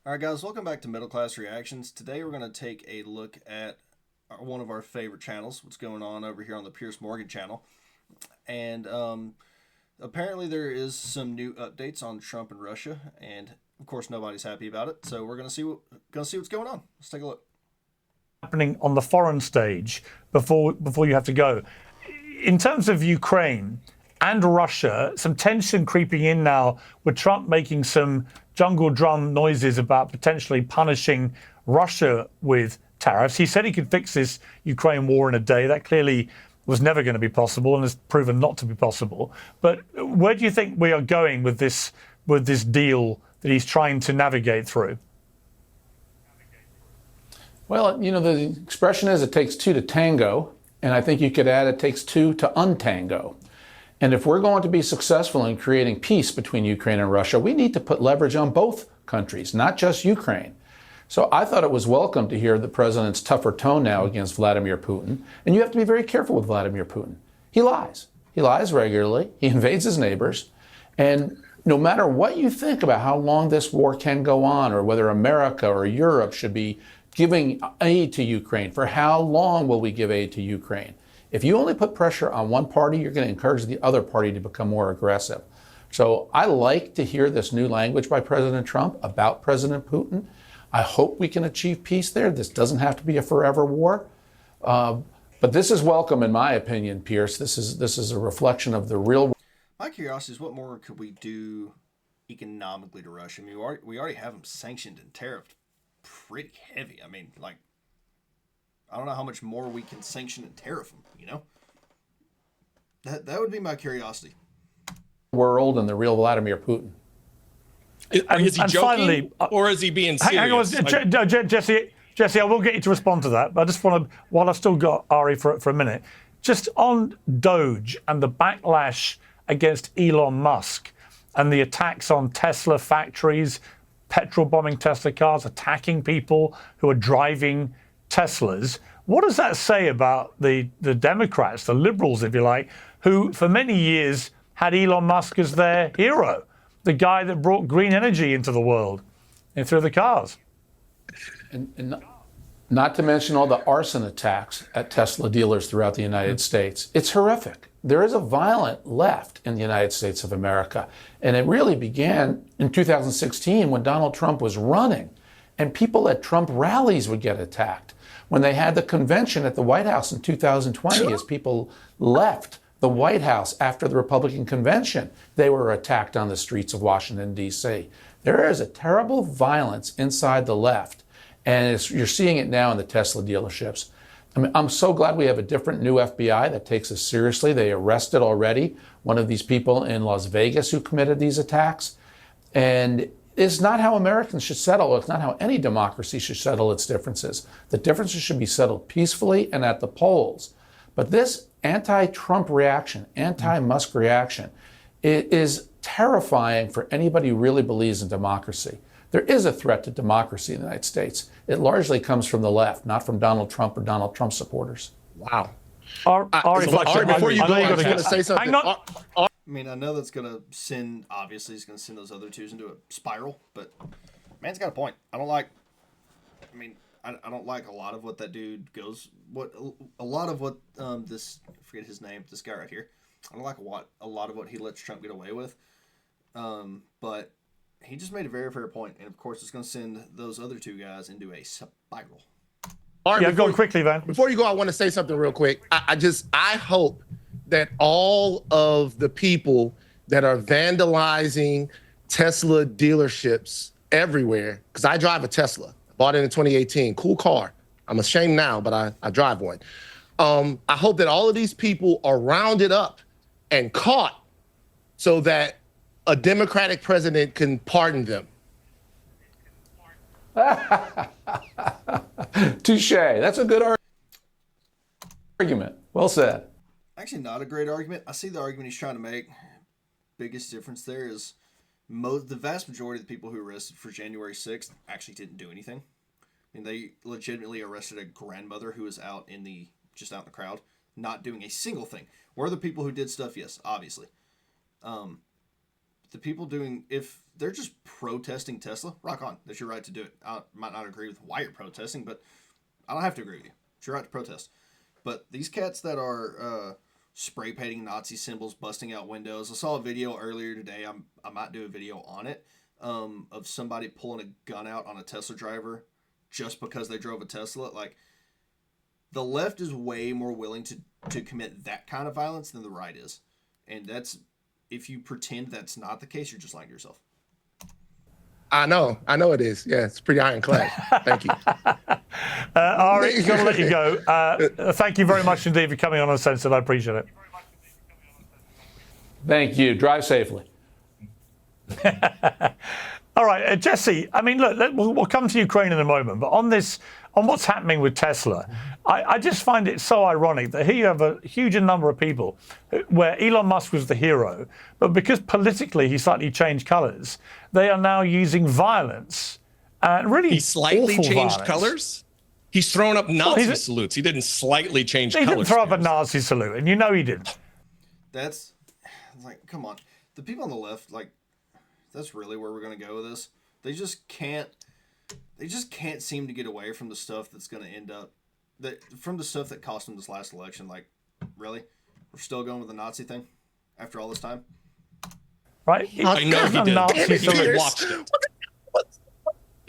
All right, guys, welcome back to Middle Class Reactions. Today we're going to take a look at one of our favorite channels, what's going on over here on the Piers Morgan channel. And apparently there is some new updates on Trump and Russia, and of course nobody's happy about it. So we're going to see what's going on. Let's take a look. Happening on the foreign stage before you have to go. In terms of Ukraine and Russia, some tension creeping in now with Trump making some jungle drum noises about potentially punishing Russia with tariffs. He said he could fix this Ukraine war in a day. That clearly was never going to be possible and has proven not to be possible. But where do you think we are going with this deal that he's trying to navigate through? Well, you know, the expression is it takes two to tango, and I think you could add it takes two to untango. And if we're going to be successful in creating peace between Ukraine and Russia, we need to put leverage on both countries, not just Ukraine. So I thought it was welcome to hear the president's tougher tone now against Vladimir Putin. And you have to be very careful with Vladimir Putin. He lies. He lies regularly. He invades his neighbors. And no matter what you think about how long this war can go on, or whether America or Europe should be giving aid to Ukraine, for how long will we give aid to Ukraine? If you only put pressure on one party, you're going to encourage the other party to become more aggressive. So I like to hear this new language by President Trump about President Putin. I hope we can achieve peace there. This doesn't have to be a forever war. But this is welcome, in my opinion, Pierce. This is a reflection of the real. My curiosity is, what more could we do economically to Russia? I mean, we already have them sanctioned and tariffed pretty heavy. I mean, like, I don't know how much more we can sanction and tariff them, you know? That would be my curiosity. World and the real Vladimir Putin. Is he joking, finally, or is he being serious? Hang on, Jesse, I will get you to respond to that, but I just want to, while I've still got Ari for a minute, just on Doge and the backlash against Elon Musk and the attacks on Tesla factories, petrol bombing Tesla cars, attacking people who are driving Teslas. What does that say about the Democrats, the liberals, if you like, who for many years had Elon Musk as their hero, the guy that brought green energy into the world and through the cars? And not to mention all the arson attacks at Tesla dealers throughout the United States. It's horrific. There is a violent left in the United States of America. And it really began in 2016 when Donald Trump was running, and people at Trump rallies would get attacked. When they had the convention at the White House in 2020, as people left the White House after the Republican convention, they were attacked on the streets of Washington, D.C. There is a terrible violence inside the left, and you're seeing it now in the Tesla dealerships. I mean, I'm so glad we have a different new FBI that takes us seriously. They arrested already one of these people in Las Vegas who committed these attacks. And it's not how Americans should settle. It's not how any democracy should settle its differences. The differences should be settled peacefully and at the polls. But this anti-Trump reaction, anti-Musk reaction, it is terrifying for anybody who really believes in democracy. There is a threat to democracy in the United States. It largely comes from the left, not from Donald Trump or Donald Trump supporters. Wow. Ari, before you go, I was going to say something. I mean, I know that's going to send, obviously, it's going to send those other twos into a spiral, but man's got a point. I don't like a lot of what that dude goes, a lot of what, I forget his name, this guy right here. I don't like a lot of what he lets Trump get away with. But he just made a very fair point, and of course it's going to send those other two guys into a spiral. All right, go quickly, Van. Before you go, I want to say something real quick. I hope that all of the people that are vandalizing Tesla dealerships everywhere, because I drive a Tesla, bought it in 2018, cool car. I'm ashamed now, but I drive one. I hope that all of these people are rounded up and caught so that a Democratic president can pardon them. Touche. That's a good argument. Well said. Actually, not a great argument. I see the argument he's trying to make. Biggest difference there is the vast majority of the people who arrested for January 6th actually didn't do anything. I mean, they legitimately arrested a grandmother who was out in the crowd, not doing a single thing. Were the people who did stuff? Yes, obviously. the people doing, if they're just protesting Tesla, rock on. That's your right to do it. I might not agree with why you're protesting, but I don't have to agree with you. It's your right to protest. But these cats that are spray painting Nazi symbols, busting out windows. I saw a video earlier today. I might do a video on it of somebody pulling a gun out on a Tesla driver just because they drove a Tesla. Like, the left is way more willing to commit that kind of violence than the right is. And that's, if you pretend that's not the case, you're just lying to yourself. I know it is. Yeah, it's pretty ironclad. Thank you. Ari, got to let you go. Thank you very much indeed for coming on Uncensored. I appreciate it. Thank you. Drive safely. All right, Jesse, I mean, look, we'll come to Ukraine in a moment, but on what's happening with Tesla, I just find it so ironic that here you have a huge number of people where Elon Musk was the hero, but because politically he slightly changed colours, they are now using violence and really he slightly awful changed violence. colors. He's thrown up Nazi salutes. He didn't slightly change He colors. didn't throw up a Nazi salute, and you know he didn't. That's like, come on. The people on the left, like, that's really where we're going to go with this. They just can't seem to get away from the stuff that's going to end up, from the stuff that cost them this last election. Like, really? We're still going with the Nazi thing after all this time? Right? I know he did. Nazi He salute. watched it.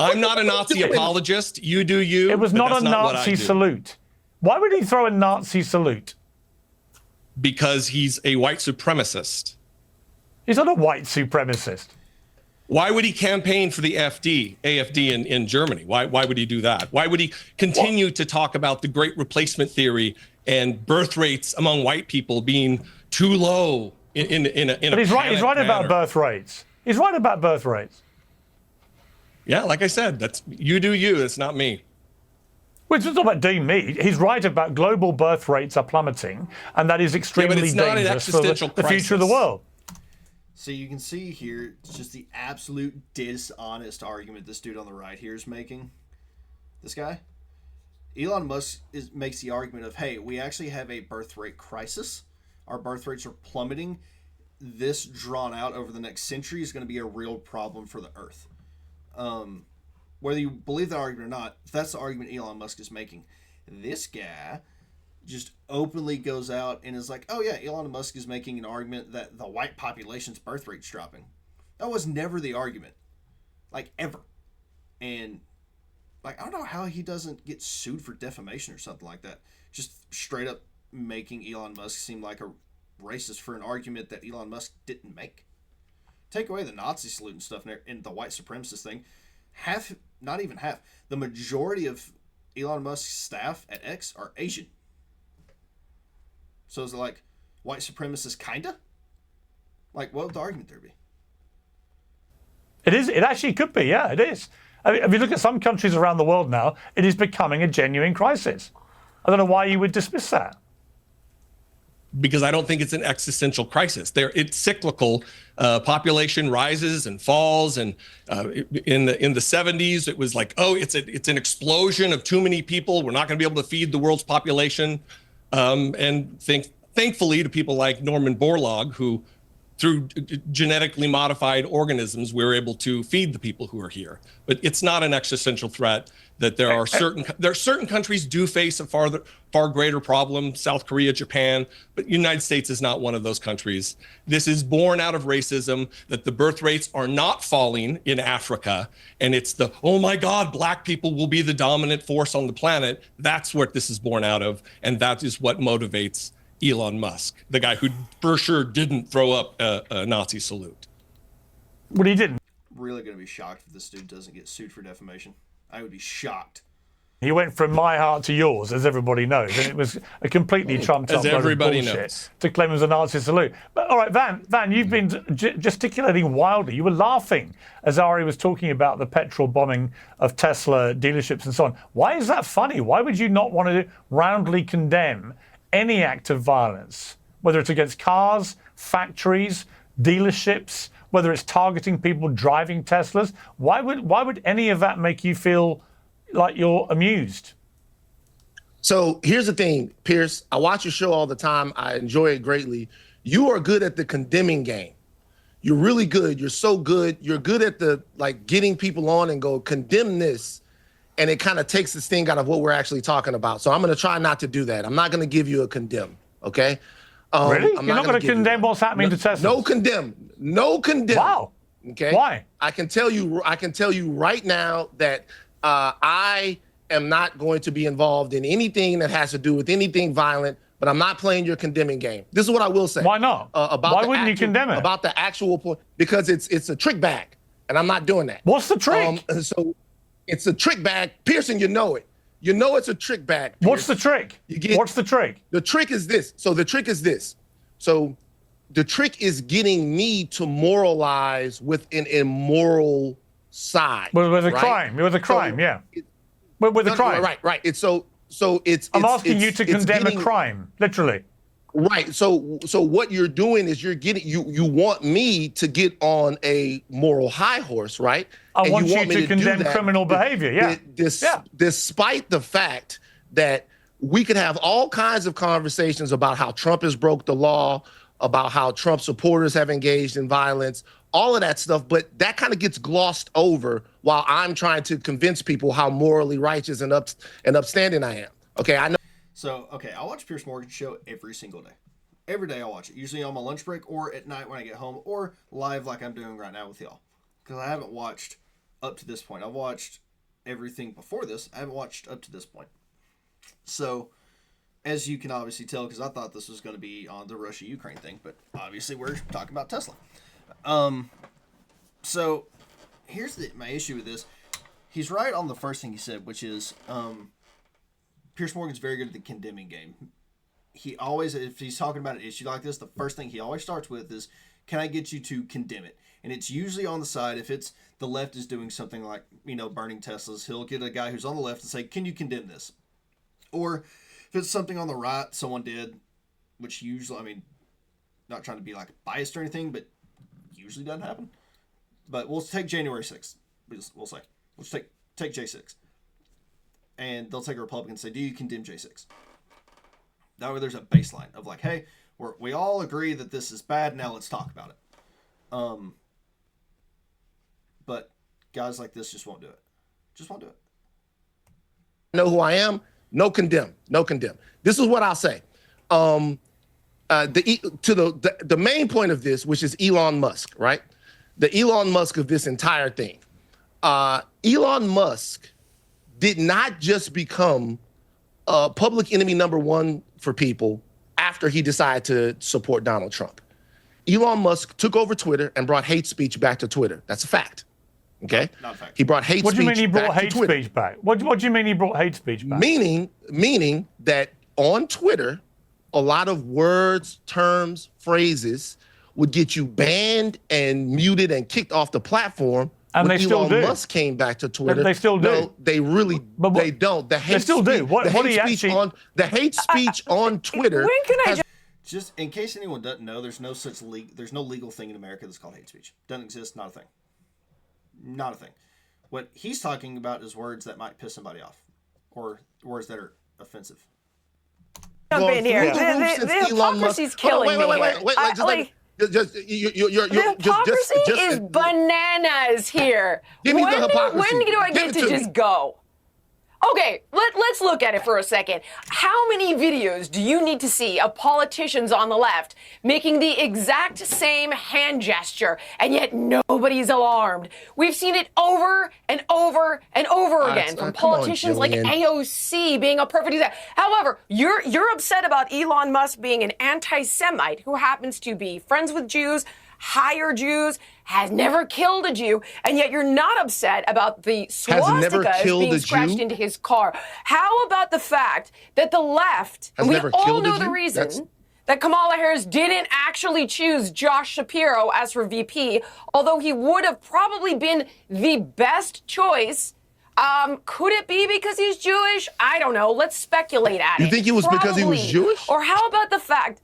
I'm not a Nazi apologist. You do you. It was but not that's a what I Nazi do. salute. Why would he throw a Nazi salute? Because he's a white supremacist. He's not a white supremacist. Why would he campaign for the AfD in Germany? Why would he do that? Why would he continue to talk about the great replacement theory and birth rates among white people being too low in a But he's right. He's right about manner? birth rates. He's right about birth rates. Yeah, like I said, that's you do you. It's not me. Which is not about doing me. He's right about global birth rates are plummeting, and that is extremely it's not an dangerous for existential the future of the crisis. world. So you can see here, it's just the absolute dishonest argument this dude on the right here is making. This guy. Elon Musk makes the argument of, hey, we actually have a birth rate crisis. Our birth rates are plummeting. This drawn out over the next century is going to be a real problem for the Earth. Whether you believe that argument or not, that's the argument Elon Musk is making. This guy just openly goes out and is like, oh yeah, Elon Musk is making an argument that the white population's birth rate's dropping. That was never the argument. Like, ever. And, like, I don't know how he doesn't get sued for defamation or something like that. Just straight up making Elon Musk seem like a racist for an argument that Elon Musk didn't make. Take away the Nazi salute and stuff and the white supremacist thing. Half, not even half, the majority of Elon Musk's staff at X are Asian. So is it like white supremacist kinda? Like, what would the argument there be? It is. It actually could be. Yeah, it is. I mean, if you look at some countries around the world now, it is becoming a genuine crisis. I don't know why you would dismiss that. Because I don't think it's an existential crisis. It's cyclical. Population rises and falls, and in the 70s, it was like, oh, it's an explosion of too many people. We're not going to be able to feed the world's population. And thankfully, to people like Norman Borlaug, who through genetically modified organisms, we're able to feed the people who are here. But it's not an existential threat. That there are certain countries do face a far greater problem, South Korea, Japan, but the United States is not one of those countries. This is born out of racism, that the birth rates are not falling in Africa, and it's the, oh my God, black people will be the dominant force on the planet. That's what this is born out of, and that is what motivates Elon Musk, the guy who for sure didn't throw up a Nazi salute. Well, he didn't. Really going to be shocked if this dude doesn't get sued for defamation. I would be shocked. He went from my heart to yours, as everybody knows, and it was a completely trumped up As load of everybody bullshit knows. to claim it was a Nazi salute. But all right, Van, you've been gesticulating wildly. You were laughing as Ari was talking about the petrol bombing of Tesla dealerships and so on. Why is that funny? Why would you not want to roundly condemn any act of violence, whether it's against cars, factories, dealerships, whether it's targeting people driving Teslas? Why would any of that make you feel like you're amused? So here's the thing, Piers. I watch your show all the time. I enjoy it greatly. You are good at the condemning game. You're really good. You're so good. You're good at the like getting people on and go condemn this. And it kind of takes the sting out of what we're actually talking about. So I'm going to try not to do that. I'm not going to give you a condemn, okay? Really? You're not going to condemn what's happening to Tesla? No condemn. No condemn. Wow. Okay. Why? I can tell you right now that I am not going to be involved in anything that has to do with anything violent. But I'm not playing your condemning game. This is what I will say. Why not? Why wouldn't you condemn it? About the actual point, because it's a trick bag, and I'm not doing that. What's the trick? So it's a trick bag. Pearson, you know it. You know it's a trick bag. Pearson. What's the trick? What's the trick? The trick is this. So the trick is this. So the trick is getting me to moralize with an immoral side. With a right? crime. With a crime, yeah. With a crime. Right. It's I'm asking you to condemn a crime, literally. Right. So what you're doing is you're getting you want me to get on a moral high horse, right? I want you to condemn criminal behavior, yeah. Despite the fact that we could have all kinds of conversations about how Trump has broke the law, about how Trump supporters have engaged in violence, all of that stuff, but that kind of gets glossed over while I'm trying to convince people how morally righteous and upstanding I am. Okay, I know. So, okay, I watch Piers Morgan's show every single day. Every day I watch it, usually on my lunch break or at night when I get home or live like I'm doing right now with y'all. Because I haven't watched up to this point. I've watched everything before this. I haven't watched up to this point. So, as you can obviously tell, because I thought this was going to be on the Russia-Ukraine thing, but obviously we're talking about Tesla. So here's my issue with this. He's right on the first thing he said, which is Piers Morgan's very good at the condemning game. He always, if he's talking about an issue like this, the first thing he always starts with is, can I get you to condemn it? And it's usually on the side, if it's the left is doing something like, burning Teslas, he'll get a guy who's on the left and say, can you condemn this? Or if it's something on the right someone did, which usually, not trying to be like biased or anything, but usually doesn't happen. But we'll take January 6th. We'll say. Let's take J6. And they'll take a Republican and say, do you condemn J6? That way there's a baseline of like, hey, we all agree that this is bad. Now let's talk about it. But guys like this just won't do it. Just won't do it. Know who I am? No condemn. No condemn. This is what I'll say. The main point of this, which is Elon Musk, right? The Elon Musk of this entire thing. Elon Musk did not just become public enemy number one for people after he decided to support Donald Trump. Elon Musk took over Twitter and brought hate speech back to Twitter. That's a fact. Okay? Not a fact. He brought hate speech back. What do you mean he brought hate Twitter. speech back? What do you mean he brought hate speech back? Meaning that on Twitter, a lot of words, terms, phrases would get you banned and muted and kicked off the platform. And when they still Elon do. Musk came back to Twitter. They still do. No, they really, they don't. The hate they still do. The hate speech on Twitter. When can I just in case anyone doesn't know, there's no legal thing in America that's called hate speech. Doesn't exist. Not a thing. Not a thing. What he's talking about is words that might piss somebody off, or words that are offensive. jump in here? The hypocrisy's killing me. Wait. The hypocrisy is bananas here. Give me the hypocrisy. When do I get to just go? Okay, let's look at it for a second. How many videos do you need to see of politicians on the left making the exact same hand gesture, and yet nobody's alarmed? We've seen it over and over and over again from politicians like AOC being a perfect example. However, you're upset about Elon Musk being an anti-Semite who happens to be friends with Jews, hire Jews, has never killed a Jew, and yet you're not upset about the swastikas being scratched into his car. How about the fact that the left, and we all know the reason that Kamala Harris didn't actually choose Josh Shapiro as her VP, although he would have probably been the best choice. Could it be because he's Jewish? I don't know. Let's speculate at it. You think it was because he was Jewish? Or how about the fact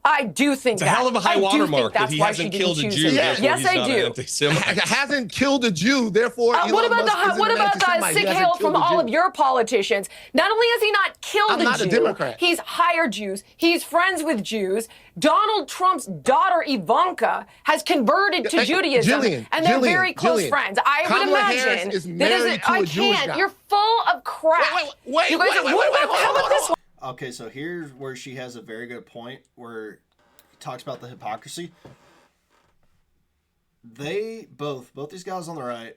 I do think It's a hell of a high watermark that he that's why she hasn't didn't killed a choose Jew. him. Therefore Yes, he's I not an do. anti-Semite. Hasn't killed a Jew, therefore. What Elon about Musk isn't an the anti-Semite. sick He hasn't hail from killed a all Jew. of your politicians? Not only has he not killed I'm not a a Jew, Democrat. he's hired Jews. He's friends with Jews. Donald Trump's daughter Ivanka has converted to Judaism, and they're very close friends. I would Kamala Harris imagine is that married to a Jewish guy. You're full of crap. Wait, You guys, how about this one? Okay, so here's where she has a very good point where he talks about the hypocrisy. They both these guys on the right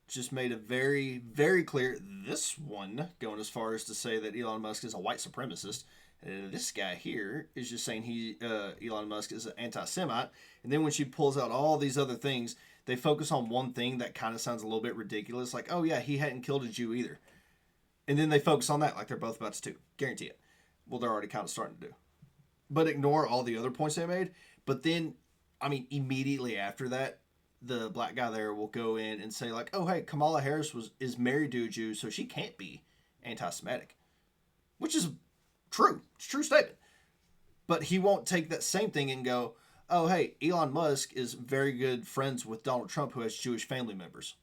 just made it very, very clear. This one going as far as to say that Elon Musk is a white supremacist. This guy here is just saying Elon Musk is an anti-Semite. And then when she pulls out all these other things, they focus on one thing that kind of sounds a little bit ridiculous. Like, oh yeah, he hadn't killed a Jew either. And then they focus on that like they're both about to do. Guarantee it. Well, they're already kind of starting to do. But ignore all the other points they made. But then, I mean, immediately after that, the black guy there will go in and say like, oh, hey, Kamala Harris is married to a Jew, so she can't be anti-Semitic. Which is true. It's a true statement. But he won't take that same thing and go, oh, hey, Elon Musk is very good friends with Donald Trump, who has Jewish family members.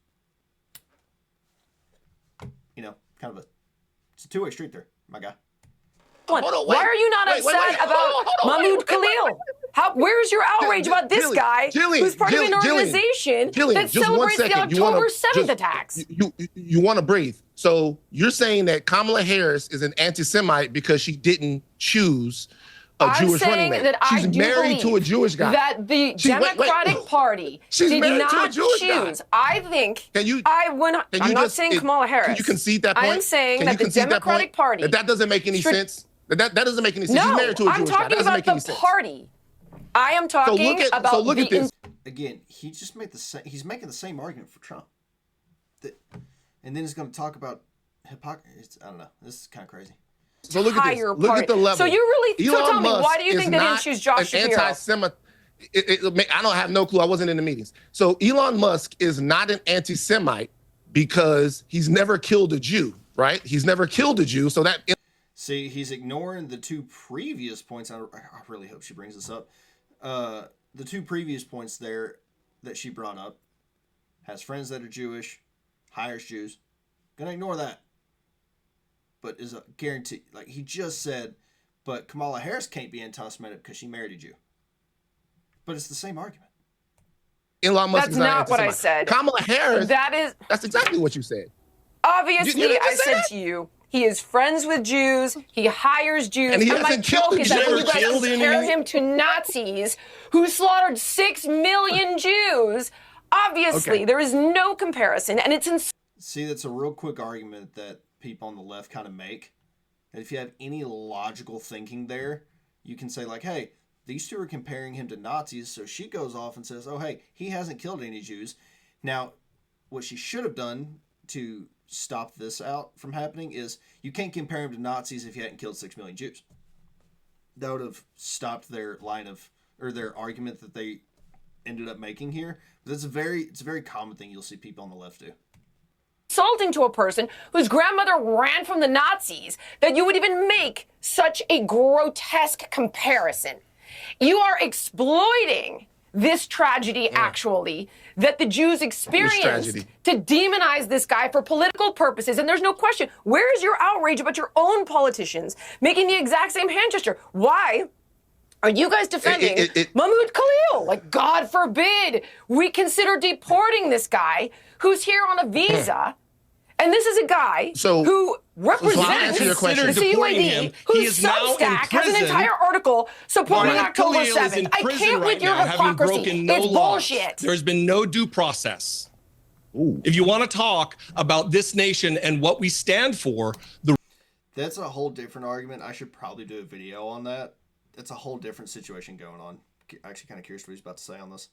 You know, kind of it's a two-way street there, my guy. Why are you not upset about Mahmoud Khalil? Where's your outrage about this guy who's part of an organization that celebrates the October 7th attacks? You want to breathe. So you're saying that Kamala Harris is an anti-Semite because she didn't choose a Jewish running mate. She's married to a Jewish guy. That the Democratic Party did not choose. I think. I'm not saying Kamala Harris. Can you concede that point? I'm saying that the Democratic Party. That doesn't make any sense. That doesn't make any sense. She's married to a Jewish guy. I'm talking about the party. I am talking about. So look at this. Again, he just made the same. He's making the same argument for Trump. And then he's going to talk about hypocrisy. I don't know. This is kind of crazy. So look at this. Look at the level. So you really tell me, why do you think they didn't choose Josh Shapiro? Anti-Semite. I don't have no clue. I wasn't in the meetings. So Elon Musk is not an anti-Semite because he's never killed a Jew, right? He's never killed a Jew. So that. See, he's ignoring the two previous points. I really hope she brings this up. The two previous points there that she brought up, has friends that are Jewish, hires Jews. Gonna ignore that. But is a guarantee, like he just said, but Kamala Harris can't be anti-Semitic because she married a Jew. But it's the same argument. Elon Musk is not what I said. Kamala Harris. That's exactly what you said. Obviously, I said to you, he is friends with Jews. He hires Jews. And he my hasn't killed joke is that when Jews. you guys compare him to Nazis who slaughtered 6 million Jews, obviously there is no comparison, and it's See, that's a real quick argument that people on the left kind of make. And if you have any logical thinking there, you can say like, hey, these two are comparing him to Nazis, so she goes off and says, oh, hey, he hasn't killed any Jews. Now, what she should have done to stop this out from happening is you can't compare him to Nazis if he hadn't killed 6 million Jews. That would have stopped their their argument that they ended up making here. But it's a very common thing you'll see people on the left do. Insulting to a person whose grandmother ran from the Nazis that you would even make such a grotesque comparison. You are exploiting this tragedy, actually, that the Jews experienced to demonize this guy for political purposes. And there's no question. Where is your outrage about your own politicians making the exact same hand gesture? Why are you guys defending Mahmoud Khalil? Like, God forbid we consider deporting this guy who's here on a visa. And this is a guy who represents the CUAD, whose Substack has an entire article supporting October 7th. I can't with your hypocrisy. It's bullshit. There's been no due process. If you want to talk about this nation and what we stand for, that's a whole different argument. I should probably do a video on that. It's a whole different situation going on. Actually, kind of curious what he's about to say on this.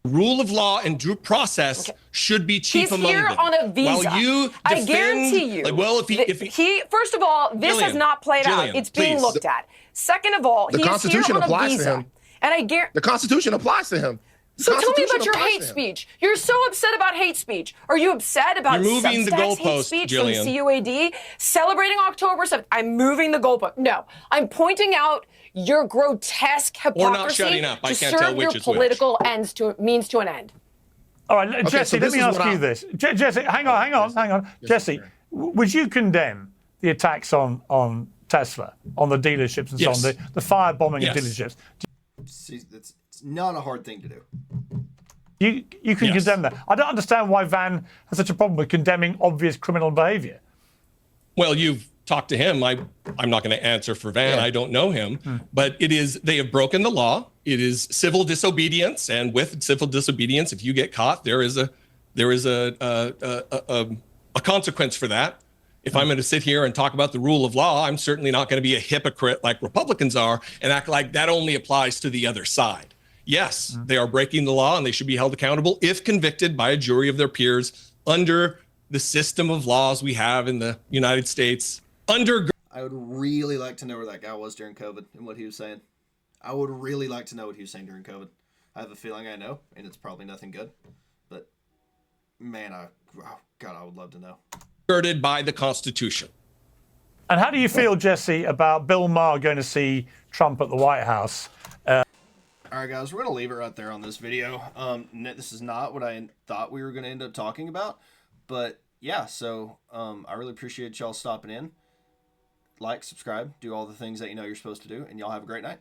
Rule of law and due process should be chief among them. He's here on a visa. While you defend, I guarantee you. Like, well, if he first of all, this has not played out. It's being looked at. Second of all, the he's Constitution here on applies a visa. to him. And I guarantee the Constitution applies to him. So tell me Constitution about your applies hate to him. speech. You're so upset about hate speech. Are you upset about You're moving the Substack's hate goalpost, speech Jillian. from CUAD? Celebrating October 7th. I'm moving the goalpost. No, I'm pointing out your grotesque hypocrisy Or not shutting up. I to can't serve tell your which is which. political ends to means to an end. All right, Jesse, so let this me is ask what you I- this. Jesse, hang on. Jesse, sir. would you condemn the attacks on Tesla, on the dealerships and Yes. so on, the firebombing Yes. of dealerships? See, it's not a hard thing to do. You can Yes. condemn that. I don't understand why Van has such a problem with condemning obvious criminal behaviour. Well, you've talked to him. I'm not going to answer for Van. Yeah. I don't know him, but they have broken the law. It is civil disobedience, and with civil disobedience, if you get caught, there is a consequence for that. If I'm going to sit here and talk about the rule of law, I'm certainly not going to be a hypocrite like Republicans are and act like that only applies to the other side. Yes, they are breaking the law and they should be held accountable if convicted by a jury of their peers under the system of laws we have in the United States. I would really like to know where that guy was during COVID and what he was saying. I would really like to know what he was saying during COVID. I have a feeling I know, and it's probably nothing good. But man, God, I would love to know. Girded by the Constitution. And how do you feel, Jesse, about Bill Maher going to see Trump at the White House? All right, guys, we're going to leave it right there on this video. This is not what I thought we were going to end up talking about. But yeah, so I really appreciate y'all stopping in. Like, subscribe, do all the things that you know you're supposed to do, and y'all have a great night.